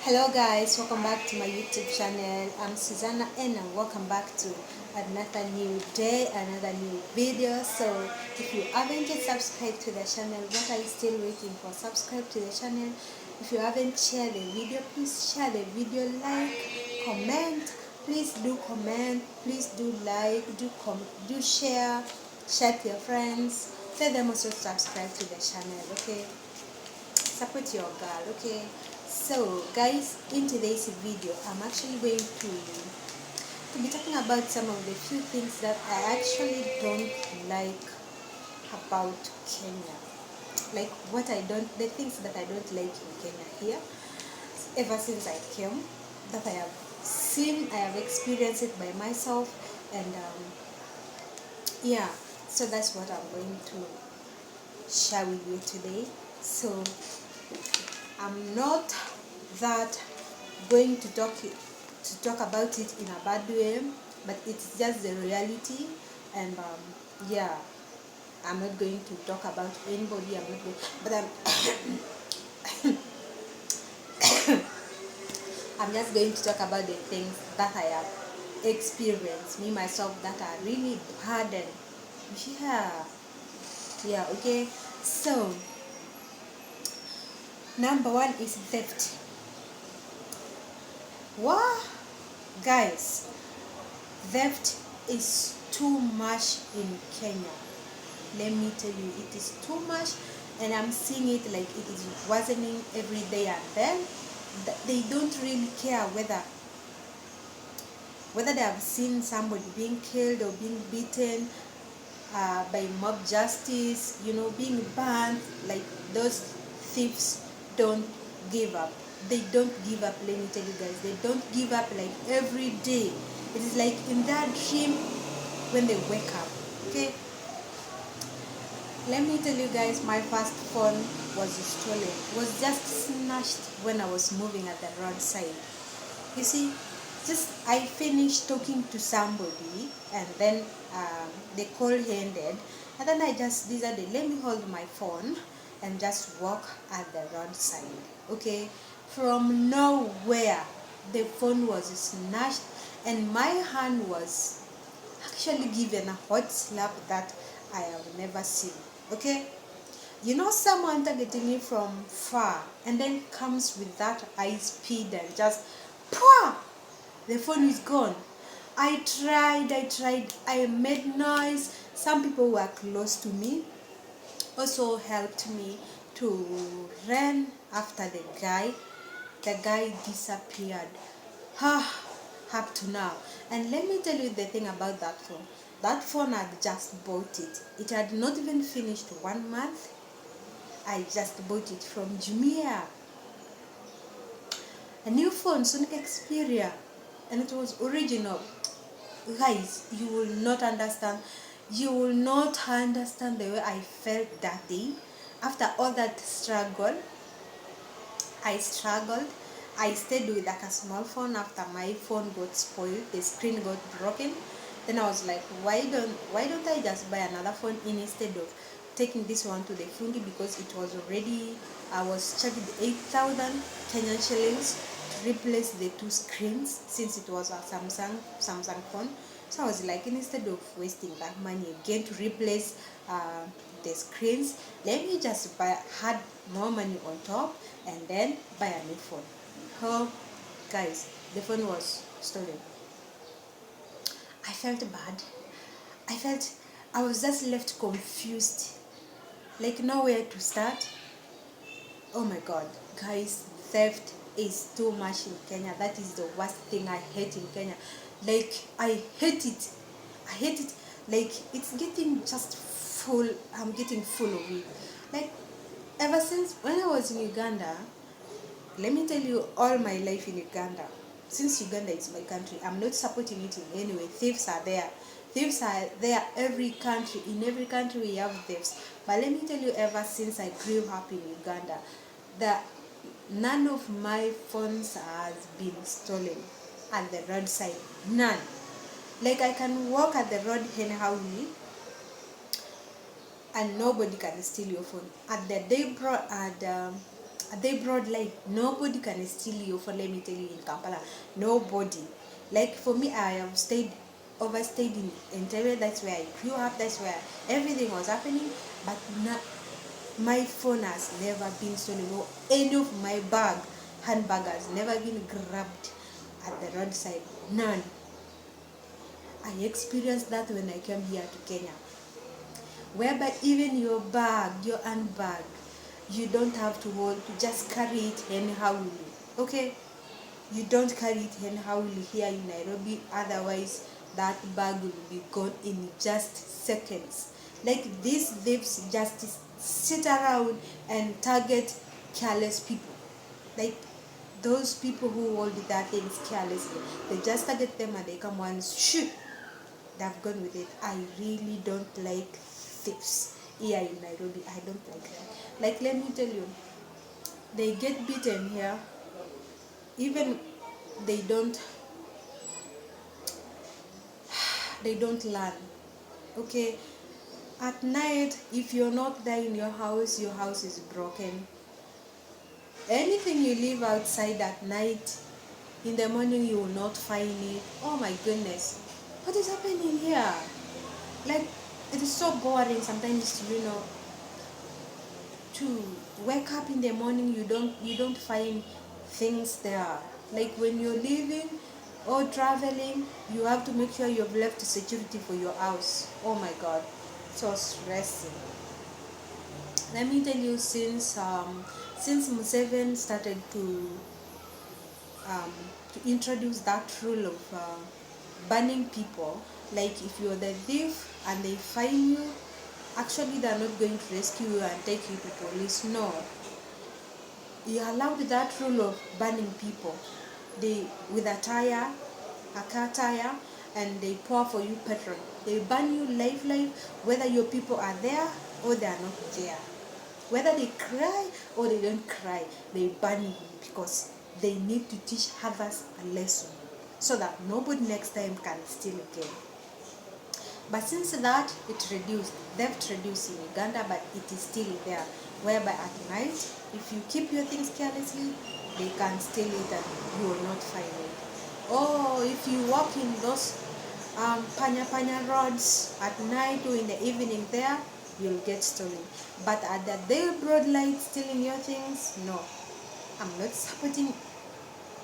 Hello guys, welcome back to my YouTube channel. I'm Suzanna and welcome back to another new day, another new video. So if you haven't yet subscribed to the channel, what are you still waiting for? Subscribe to the channel. If you haven't shared the video, please share the video, like, comment. Please do comment, please do like, do share to your friends. Tell them also subscribe to the channel, okay? Support your girl, okay? So guys, in today's video I'm actually going to be talking about some of the few things that I actually don't like about Kenya, like the things that I don't like in Kenya here ever since I came, that I have seen, I have experienced it by myself, and yeah, so that's what I'm going to share with you today. So I'm not that going to talk about it in a bad way, but it's just the reality, and yeah, I'm not going to talk about anybody. I'm not going, but I'm just going to talk about the things that I have experienced me myself that are really bad, and yeah, okay. So number one is theft. What, guys? Theft is too much in Kenya. Let me tell you, it is too much, and I'm seeing it like it is worsening every day. And then they don't really care whether they have seen somebody being killed or being beaten by mob justice, being banned. Like, those thieves don't give up. They don't give up. Let me tell you guys, they don't give up. Like, every day, it is like in their dream when they wake up, okay? Let me tell you guys, my first phone was stolen, was just snatched when I was moving at the roadside. You see, just I finished talking to somebody, and then the call ended, and then I just decided, let me hold my phone and just walk at the roadside, okay? From nowhere, the phone was snatched, and my hand was actually given a hot slap that I have never seen, okay? Someone targeting me from far and then comes with that high speed and just, pwah, the phone is gone. I tried, I made noise. Some people who were close to me also helped me to run after the guy. The guy disappeared. Up to now. And let me tell you the thing about that phone. That phone, I just bought it. It had not even finished 1 month. I just bought it from Jumia. A new phone, Sonic Xperia, and it was original. Guys, you will not understand. You will not understand the way I felt that day. After all that struggle, I struggled. I stayed with like a small phone. After my phone got spoiled, the screen got broken. Then I was like, why don't I just buy another phone instead of taking this one to the fundi, because it was already, I was charged 8,000 Kenyan shillings to replace the two screens, since it was a Samsung phone. So I was like, instead of wasting that money again to replace the screens, let me just add more money on top and then buy a new phone. Oh, guys, the phone was stolen. I felt bad. I was just left confused, like nowhere to start. Oh my god, guys, theft is too much in Kenya. That is the worst thing I hate in Kenya. Like, I hate it. Like, it's getting just full. I'm getting full of it. Like, ever since when I was in Uganda, let me tell you, all my life in Uganda, since Uganda is my country, I'm not supporting it in any way. Thieves are there. Thieves are there every country. In every country we have thieves. But let me tell you, ever since I grew up in Uganda, none of my phones has been stolen at the roadside. None. Like, I can walk at the road anyhow, and nobody can steal your phone. At the they brought like nobody can steal you. For let me tell you, in Kampala, nobody. Like for me, I have overstayed in Entebbe. That's where I grew up. That's where everything was happening. But not, my phone has never been stolen. Or any of my handbag has never been grabbed at the roadside. None. I experienced that when I came here to Kenya, whereby even your bag, your handbag, you don't have to hold, to just carry it anyhow. Okay, you don't carry it anyhow here in Nairobi, otherwise that bag will be gone in just seconds. Like these thieves just sit around and target careless people. Like those people who hold that things carelessly, they just target them and they come once, shoot, they've gone with it. I really don't like thieves here in Nairobi. I don't like them. Like let me tell you, they get beaten here, even they don't they don't learn. Okay, at night, if you're not there in your house is broken. Anything you leave outside at night, in the morning you will not find it. Oh my goodness, what is happening here? Like, it is so boring sometimes, to wake up in the morning, you don't find things there. Like when you're leaving or traveling, you have to make sure you've left security for your house. Oh my god, so stressing. Let me tell you, since Museveni started um, to introduce that rule of banning people, like if you're the thief and they find you, actually they're not going to rescue you and take you to police. No, you allowed that rule of banning people. They, with a car tire, and they pour for you petrol. They ban you life, whether your people are there or they are not there. Whether they cry or they don't cry, they ban you because they need to teach others a lesson so that nobody next time can steal again. But since that, it reduced, theft reduced in Uganda, but it is still there. Whereby at night, if you keep your things carelessly, they can steal it and you will not find it. Or if you walk in those panya roads at night or in the evening there, you'll get stolen. But at the day broad light stealing your things, no. I'm not supporting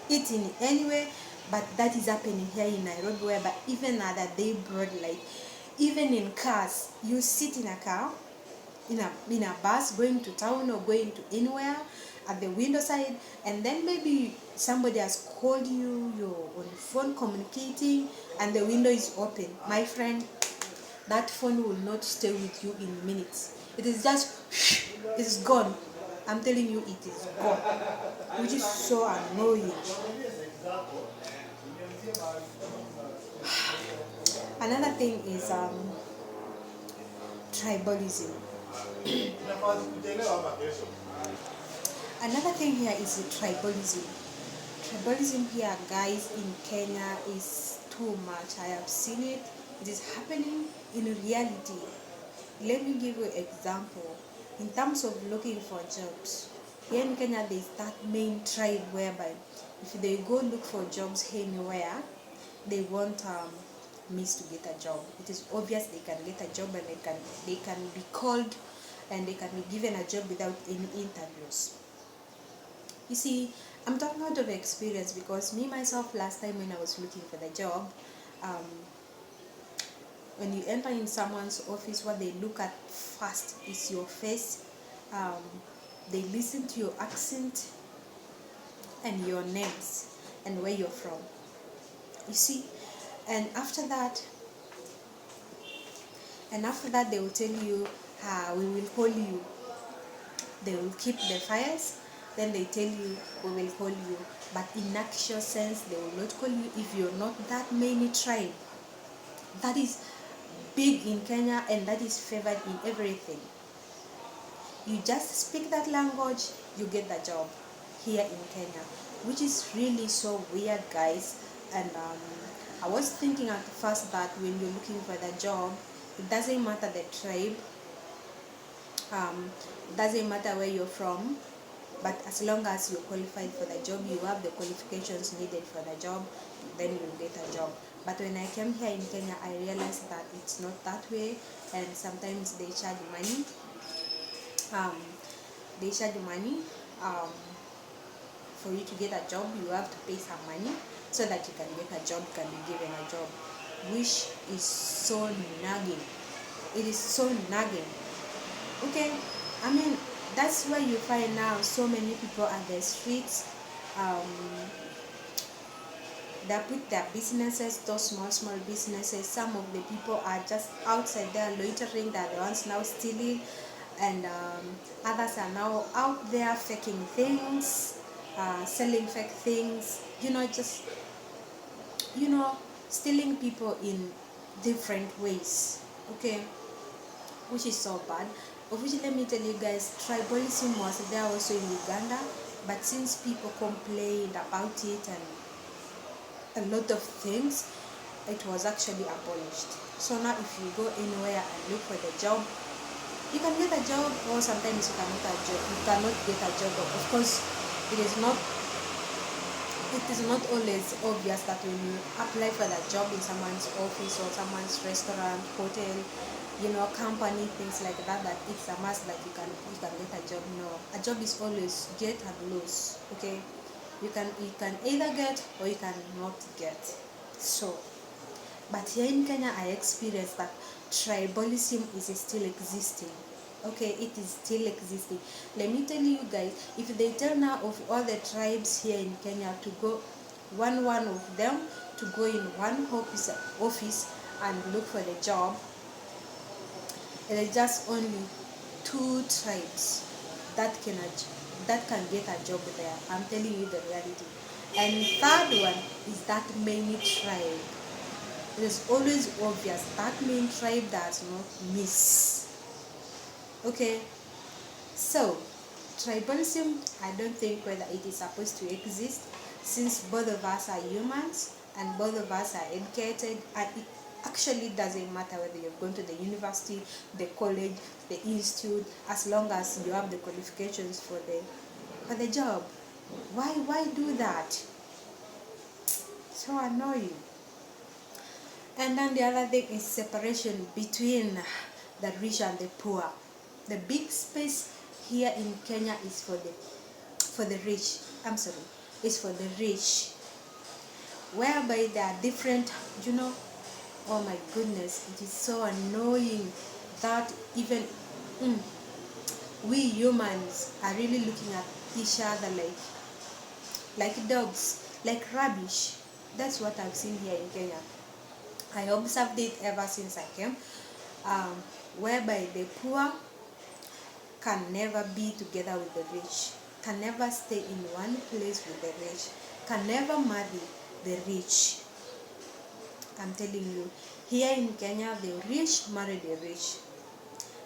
it in any way, but that is happening here in Nairobi, whereby even at the day broad light, even in cars, you sit in a car, in a bus going to town or going to anywhere, at the window side, and then maybe somebody has called you, you're on the phone communicating, and the window is open. My friend, that phone will not stay with you in minutes. It is just it's gone. I'm telling you, it is gone, which is so annoying. Another thing is tribalism. Another thing here is tribalism. Tribalism here, guys, in Kenya is too much. I have seen it. It is happening in reality. Let me give you an example. In terms of looking for jobs, here in Kenya, there is that main tribe whereby if they go look for jobs anywhere, they want means to get a job. It is obvious they can get a job and they can be called and they can be given a job without any interviews. You see, I'm talking out of experience because me myself, last time when I was looking for the job, when you enter in someone's office, what they look at first is your face. They listen to your accent and your names and where you're from. You see, and after that they will tell you, we will call you. They will keep the files, then they tell you, we will call you. But in actual sense, they will not call you if you're not that many tribe. That is big in Kenya and that is favored in everything. You just speak that language, you get the job here in Kenya, which is really so weird, guys. And I was thinking at first that when you're looking for the job, it doesn't matter the tribe, it doesn't matter where you're from, But as long as you're qualified for the job, you have the qualifications needed for the job, then you'll get a job. But when I came here in Kenya, I realized that it's not that way, and sometimes they charge money. Um, they charge money. Um, for you to get a job, you have to pay some money so that you can get a job, can be given a job, which is so nagging. It is so nagging. Okay, I mean, that's why you find now so many people at the streets. Um, they put their businesses, those small businesses. Some of the people are just outside there loitering. They're the ones now stealing, and others are now out there faking things, selling fake things. Just stealing people in different ways. Okay, which is so bad. Of which, let me tell you guys, tribalism was there also in Uganda, but since people complained about it and a lot of things, it was actually abolished. So now if you go anywhere and look for the job, you can get a job, or sometimes you cannot get a job. Of course, it is not always obvious that when you apply for that job in someone's office or someone's restaurant, hotel, company, things like that, that it's a must that you can get a job. No, a job is always get and lose. Okay, you can either get or you can not get. So, but here in Kenya, I experienced that tribalism is still existing. Okay, it is still existing. Let me tell you guys, if they tell now of all the tribes here in Kenya to go, one of them to go in one office and look for the job, there is just only 2 tribes that can get a job there. I'm telling you the reality. And third one is that many tribe. It is always obvious that main tribe does not miss. Okay, so tribalism, I don't think whether it is supposed to exist, since both of us are humans and both of us are educated, and it actually doesn't matter whether you've gone to the university, the college, the institute, as long as you have the qualifications for the job. Why do that? So annoying. And then the other thing is separation between the rich and the poor. The big space here in Kenya is for the rich. It's for the rich, whereby there are different. Oh my goodness, it is so annoying that even we humans are really looking at each other like dogs, like rubbish. That's what I've seen here in Kenya. I observed it ever since I came, whereby the poor can never be together with the rich, can never stay in one place with the rich, can never marry the rich. I'm telling you, here in Kenya, the rich marry the rich,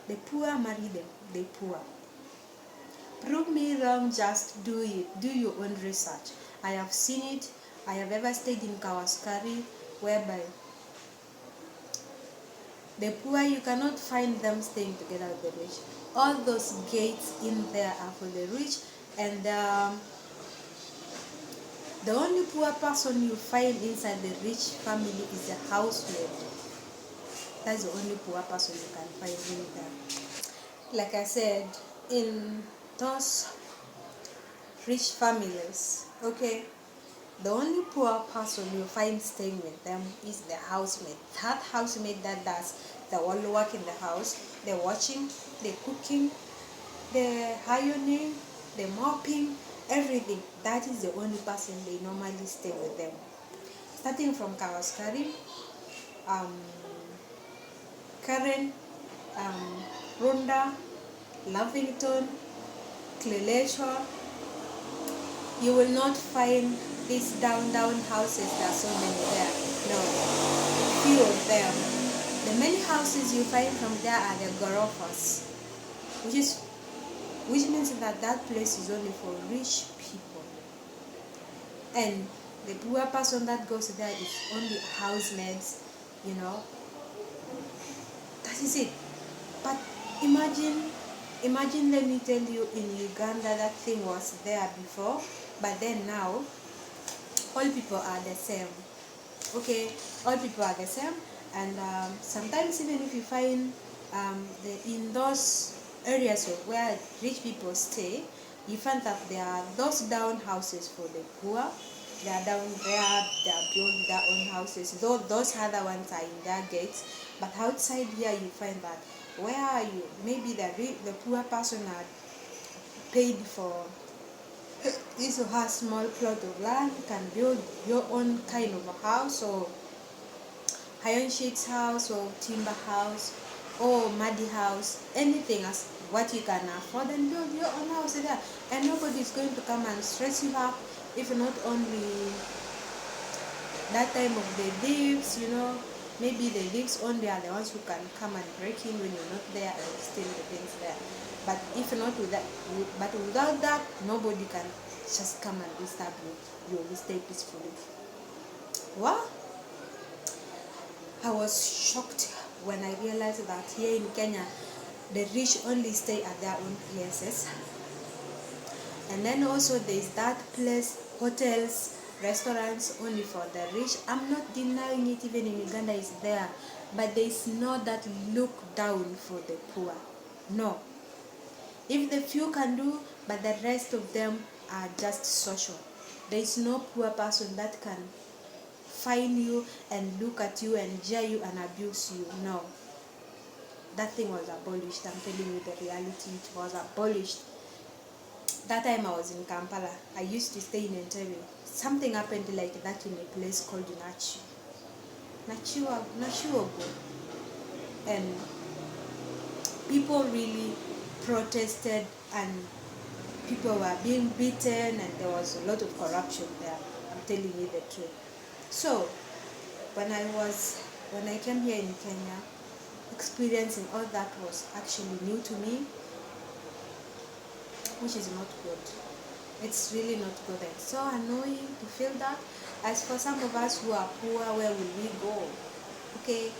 the poor marry the poor. Prove me wrong, just do it. Do your own research. I have seen it. I have ever stayed in Kawaskari, whereby the poor, you cannot find them staying together with the rich. All those gates in there are for the rich, and the only poor person you find inside the rich family is a housemaid. That's the only poor person you can find in there. Like I said, in those rich families, okay, the only poor person you find staying with them is the housemaid. That housemaid that does the all work in the house, the washing, the cooking, the ironing, the mopping, everything. That is the only person they normally stay with them. Starting from Kawaskari, Karen, Runda, Lavington, Kleleshwa, you will not find these down houses. There are so many there. No, few of them. The many houses you find from there are the gorofas, which means that place is only for rich people, and the poor person that goes there is only housemaids. That is it. But imagine Imagine, let me tell you, in Uganda that thing was there before, but then now all people are the same. Okay, all people are the same, and sometimes even if you find in those areas where rich people stay, you find that there are those down houses for the poor. They are down there, they are built their own houses, though those other ones are in their gates. But outside here you find that where are you, maybe the poor person are paid for this or her small plot of land, can build your own kind of a house, or iron sheets house, or timber house, or muddy house, anything as what you can afford, and build your own house there. And nobody is going to come and stress you up, if not only that time of the leaves, maybe the leaves only are the ones who can come and break in when you're not there and steal the things there. But if not with that, but without that, nobody can just come and disturb you. You will stay peacefully. Well, I was shocked when I realized that here in Kenya, the rich only stay at their own places. And then also there's that place, hotels, restaurants only for the rich. I'm not denying it, even in Uganda is there. But there's not that look down for the poor. No. If the few can do, but the rest of them are just social. There is no poor person that can find you and look at you and jeer you and abuse you. No. That thing was abolished. I'm telling you the reality. It was abolished. That time I was in Kampala. I used to stay in Entebbe. Something happened like that in a place called Nachuogo. And people really protested, and people were being beaten, and there was a lot of corruption there. I'm telling you the truth. So when I came here in Kenya, experiencing all that was actually new to me, which is not good. It's really not good. It's so annoying to feel that. As for some of us who are poor, where will we go? Okay.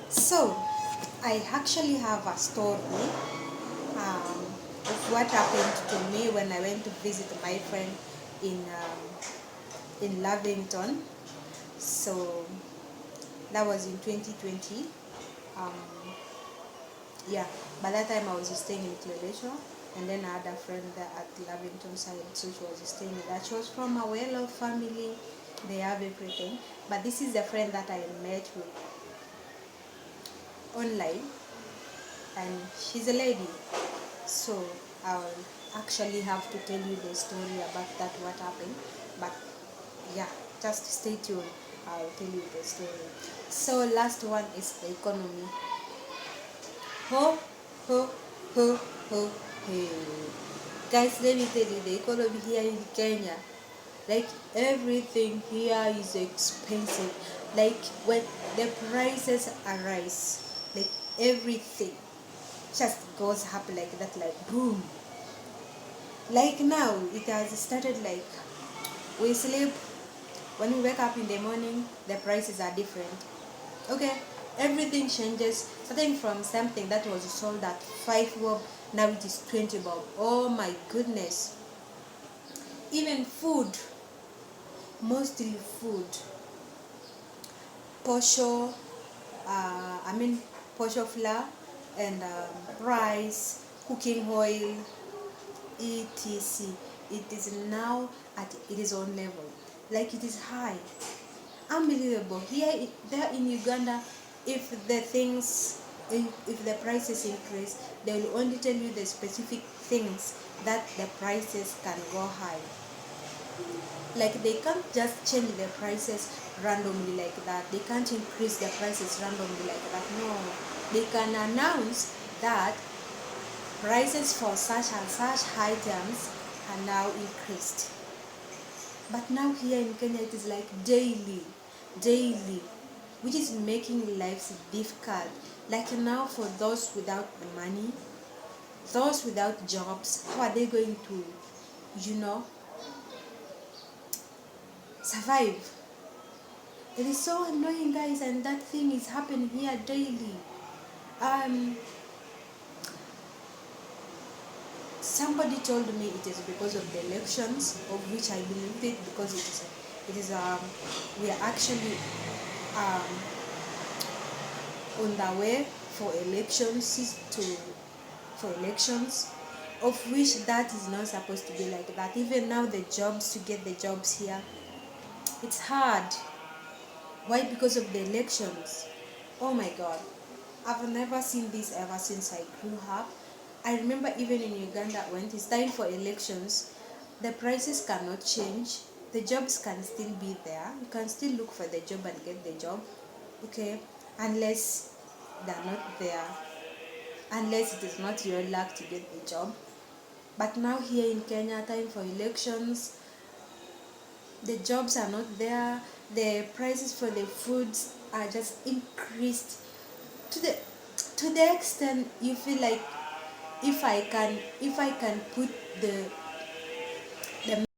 So, I actually have a story of what happened to me when I went to visit my friend in Lavington. So, that was in 2020. Yeah, by that time I was staying in Cleration, and then I had a friend there at Lavington side, so she was staying there. She was from a well-off family, they have everything. But this is the friend that I met with online, and she's a lady. So I'll actually have to tell you the story about that, what happened. But yeah, just stay tuned. I'll tell you the story. So last one is the economy. Ho, ho, ho, ho, hey. Guys, let me tell you, the economy here in Kenya, like everything here is expensive. Like when the prices arise, like everything just goes up like that, like boom. Like now, it has started like we sleep, when we wake up in the morning, the prices are different. Okay, everything changes, starting from something that was sold at 5 bob, now it is 20 bob. Oh my goodness. Even food, mostly food, posho, posho flour, and rice, cooking oil, etc. It is now at its own level, like it is high, unbelievable. There in Uganda, if if the prices increase, they will only tell you the specific things that the prices can go high. Like they can't just change the prices randomly like that. They can't increase the prices randomly like that. No, they can announce that prices for such and such items are now increased. But now here in Kenya, it is like daily, which is making lives difficult. Like now, for those without money, those without jobs, how are they going to, survive? It is so annoying, guys, and that thing is happening here daily. Um, Somebody told me it is because of the elections, of which I believed it, because it is we are actually um, on the way for elections, of which that is not supposed to be like that. Even now, the jobs, to get the jobs here, it's hard. Why? Because of the elections. Oh my God, I've never seen this ever since I grew up. I remember even in Uganda, when it's time for elections, the prices cannot change. The jobs can still be there. You can still look for the job and get the job, okay? Unless they're not there, unless it is not your luck to get the job. But now here in Kenya, time for elections, the jobs are not there. The prices for the foods are just increased to the extent you feel like, if I can put the